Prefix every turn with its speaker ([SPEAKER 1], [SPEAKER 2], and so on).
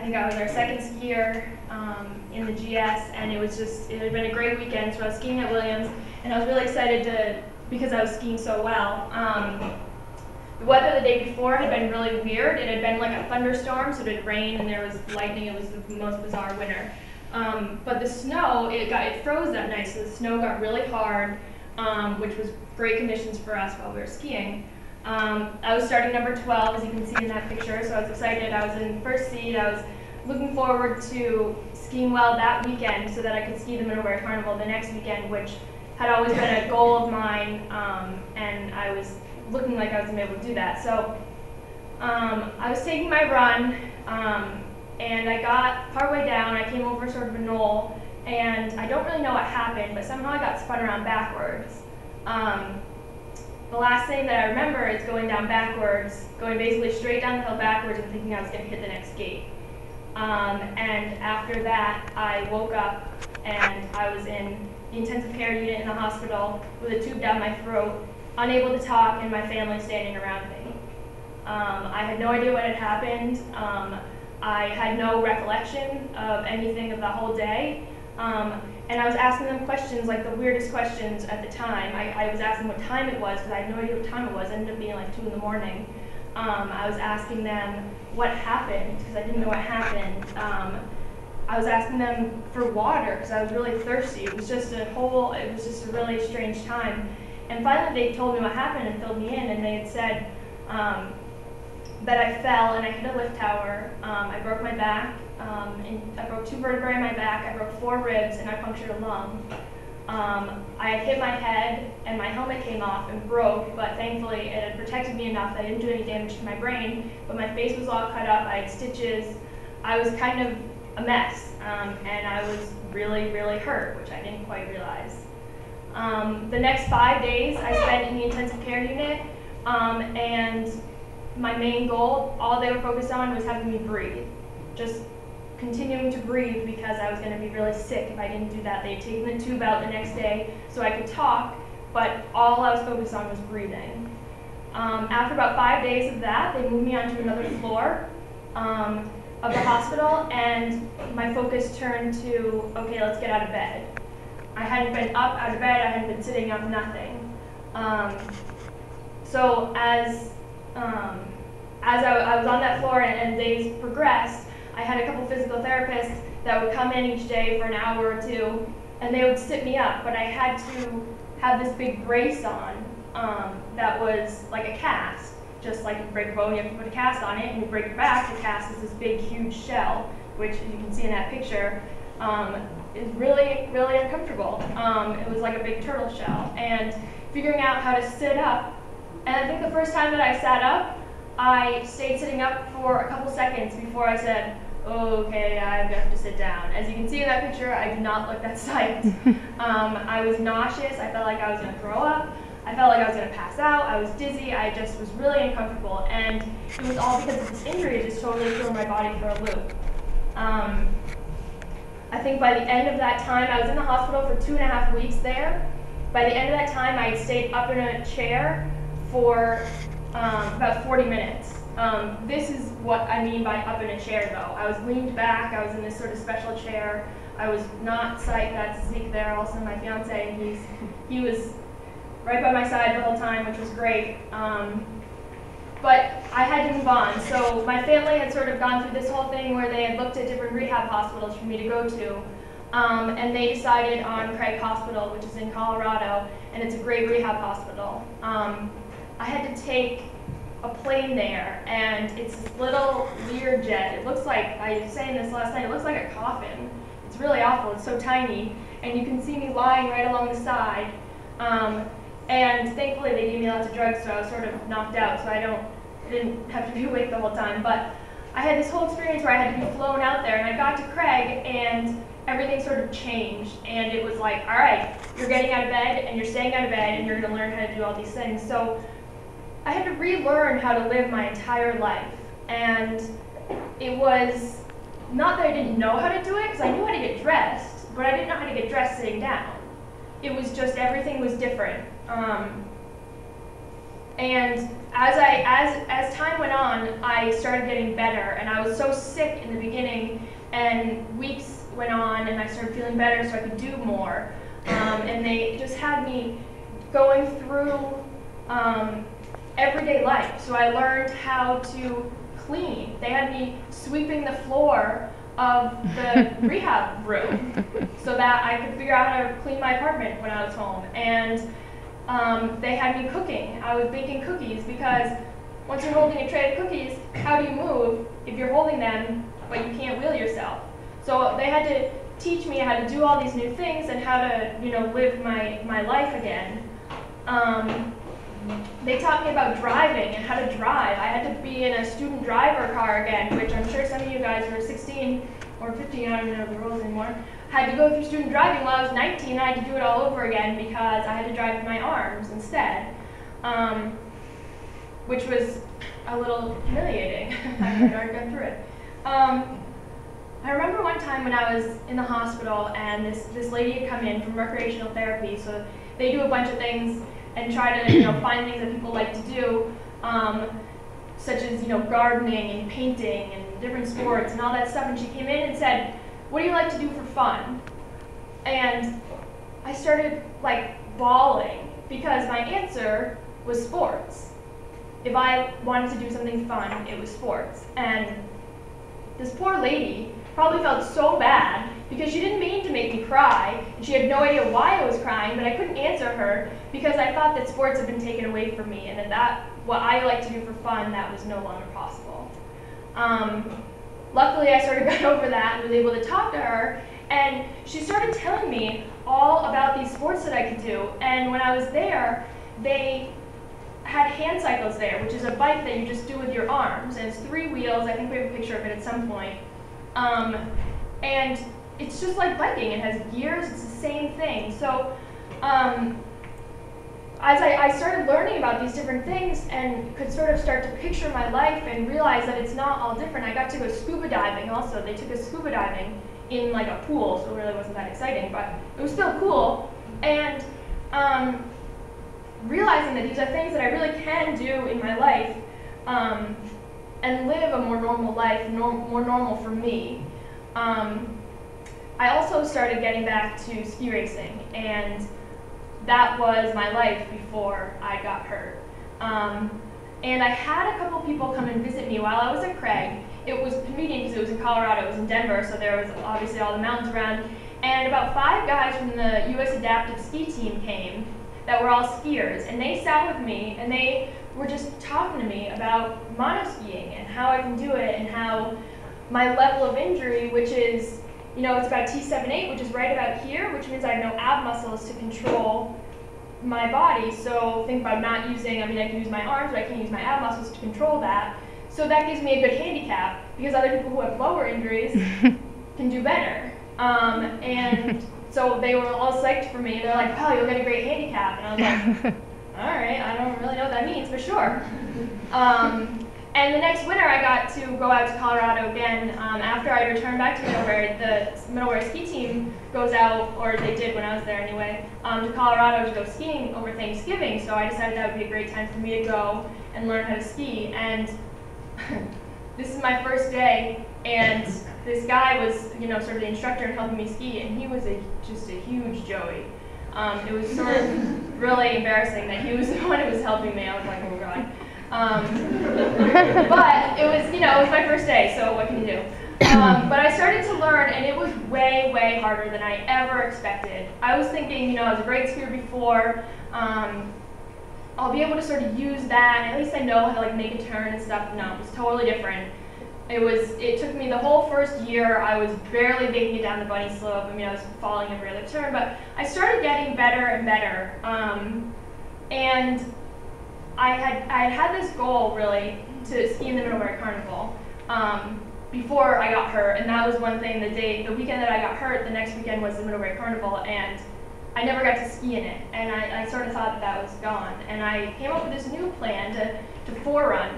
[SPEAKER 1] think I was our second skier in the GS, and it had been a great weekend. So I was skiing at Williams, and I was really excited because I was skiing so well. The weather the day before had been really weird. It had been like a thunderstorm, so it had rained and there was lightning. It was the most bizarre winter. But the snow, it froze that night, so the snow got really hard, which was great conditions for us while we were skiing. I was starting number 12, as you can see in that picture, so I was excited. I was in first seat. I was looking forward to skiing well that weekend so that I could ski the Middlebury Carnival the next weekend, which had always been a goal of mine, and I was looking like I was going to be able to do that. So I was taking my run, and I got partway down. I came over sort of a knoll, and I don't really know what happened, but somehow I got spun around backwards. The last thing that I remember is going down backwards, going basically straight down the hill backwards and thinking I was going to hit the next gate. And after that, I woke up and I was in the intensive care unit in the hospital with a tube down my throat, unable to talk, and my family standing around me. I had no idea what had happened. I had no recollection of anything of the whole day. And I was asking them questions, like the weirdest questions at the time. I was asking what time it was, because I had no idea what time it was. It ended up being like 2 in the morning. I was asking them what happened, because I didn't know what happened. I was asking them for water, because I was really thirsty. It was just a really strange time. And finally they told me what happened and filled me in, and they had said that I fell and I hit a lift tower. I broke my back. I broke 2 vertebrae in my back, I broke 4 ribs, and I punctured a lung. I had hit my head, and my helmet came off and broke, but thankfully it had protected me enough that I didn't do any damage to my brain, but my face was all cut up, I had stitches. I was kind of a mess, and I was really, really hurt, which I didn't quite realize. The next 5 days I spent in the intensive care unit, and my main goal, all they were focused on, was having me breathe. Just continuing to breathe, because I was going to be really sick if I didn't do that. They had taken the tube out the next day so I could talk, but all I was focused on was breathing. After about 5 days of that, they moved me onto another floor of the hospital, and my focus turned to, okay, let's get out of bed. I hadn't been up out of bed, I hadn't been sitting up, nothing. So as I was on that floor and days progressed, I had a couple physical therapists that would come in each day for an hour or 2, and they would sit me up, but I had to have this big brace on that was like a cast. Just like you break a bone, you have to put a cast on it, and you break your back, the cast is this big, huge shell, which, as you can see in that picture, is really, really uncomfortable. It was like a big turtle shell, and figuring out how to sit up. And I think the first time that I sat up, I stayed sitting up for a couple seconds before I said, oh, okay, I have to sit down. As you can see in that picture, I did not look that psyched. I was nauseous. I felt like I was going to throw up. I felt like I was going to pass out. I was dizzy. I just was really uncomfortable. And it was all because of this injury. It just totally threw my body for a loop. I think by the end of that time, I was in the hospital for 2.5 weeks there. By the end of that time, I had stayed up in a chair for about 40 minutes. This is what I mean by up in a chair, though. I was leaned back, I was in this sort of special chair. I was not psyched. That's Zeke there, also my fiance, and he was right by my side the whole time, which was great. But I had to move on. So my family had sort of gone through this whole thing where they had looked at different rehab hospitals for me to go to. And they decided on Craig Hospital, which is in Colorado, and it's a great rehab hospital. I had to take a plane there, and it's this little Learjet. It looks like, I was saying this last night, it looks like a coffin. It's really awful, it's so tiny, and you can see me lying right along the side. And thankfully they gave me lots of drugs, so I was sort of knocked out, so I didn't have to be awake the whole time. But I had this whole experience where I had to be flown out there, and I got to Craig, and everything sort of changed, and it was like, all right, you're getting out of bed, and you're staying out of bed, and you're going to learn how to do all these things. So I had to relearn how to live my entire life, and it was not that I didn't know how to do it, because I knew how to get dressed, but I didn't know how to get dressed sitting down. It was just, everything was different. And as time went on, I started getting better, and I was so sick in the beginning And weeks went on, and I started feeling better, so I could do more. And they just had me going through everyday life. So I learned how to clean. They had me sweeping the floor of the rehab room so that I could figure out how to clean my apartment when I was home. And they had me cooking. I was baking cookies because once you're holding a tray of cookies, how do you move if you're holding them but you can't wheel yourself? So they had to teach me how to do all these new things and how to, live my life again. They taught me about driving and how to drive. I had to be in a student driver car again, which I'm sure some of you guys who are 16 or 15, I don't even know the rules anymore, had to go through student driving while I was 19, and I had to do it all over again because I had to drive with my arms instead, which was a little humiliating. I had already gone through it. I remember one time when I was in the hospital and this lady had come in from recreational therapy, so they do a bunch of things and try to find things that people like to do, such as gardening and painting and different sports and all that stuff. And she came in and said, "What do you like to do for fun?" And I started bawling because my answer was sports. If I wanted to do something fun, it was sports. And this poor lady probably felt so bad because she didn't mean to make me cry, and she had no idea why I was crying, but I couldn't answer her because I thought that sports had been taken away from me, and that what I like to do for fun, that was no longer possible. Luckily, I sort of got over that and was able to talk to her, and she started telling me all about these sports that I could do. And when I was there, they had hand cycles there, which is a bike that you just do with your arms, and it's 3 wheels. I think we have a picture of it at some point. And it's just like biking. It has gears. It's the same thing. So as I started learning about these different things and could sort of start to picture my life and realize that it's not all different, I got to go scuba diving also. They took us scuba diving in a pool, so it really wasn't that exciting, but it was still cool. And realizing that these are things that I really can do in my life and live a more normal life, more normal for me. I also started getting back to ski racing, and that was my life before I got hurt. And I had a couple people come and visit me while I was at Craig. It was convenient because it was in Colorado, it was in Denver, so there was obviously all the mountains around. And about 5 guys from the US Adaptive Ski Team came that were all skiers, and they sat with me and they were just talking to me about monoskiing and how I can do it and how my level of injury, which is, it's about T7-8, which is right about here, which means I have no ab muscles to control my body. So think about not using, I can use my arms, but I can't use my ab muscles to control that. So that gives me a good handicap because other people who have lower injuries can do better. And so they were all psyched for me. They're like, "Wow, you'll get a great handicap." And I was like, all right, I don't really know what that means, but sure. And the next winter, I got to go out to Colorado again. After I returned back to Middlebury, the Middlebury ski team goes out, or they did when I was there anyway, to Colorado to go skiing over Thanksgiving. So I decided that would be a great time for me to go and learn how to ski. And this is my first day, and this guy was, sort of the instructor and helping me ski, and he was just a huge Joey. It was sort of really embarrassing that he was the one who was helping me. I was like, oh God. But it was, it was my first day, so what can you do? But I started to learn, and it was way, way harder than I ever expected. I was thinking, I was a great skier before. I'll be able to sort of use that, and at least I know how to make a turn and stuff. No, it was totally different. It took me the whole first year. I was barely making it down the bunny slope. I was falling every other turn, but I started getting better and better. And I had this goal, really, to ski in the Middlebury Carnival before I got hurt, and that was one thing. The weekend that I got hurt, the next weekend was the Middlebury Carnival, and I never got to ski in it, and I sort of thought that was gone. And I came up with this new plan to forerun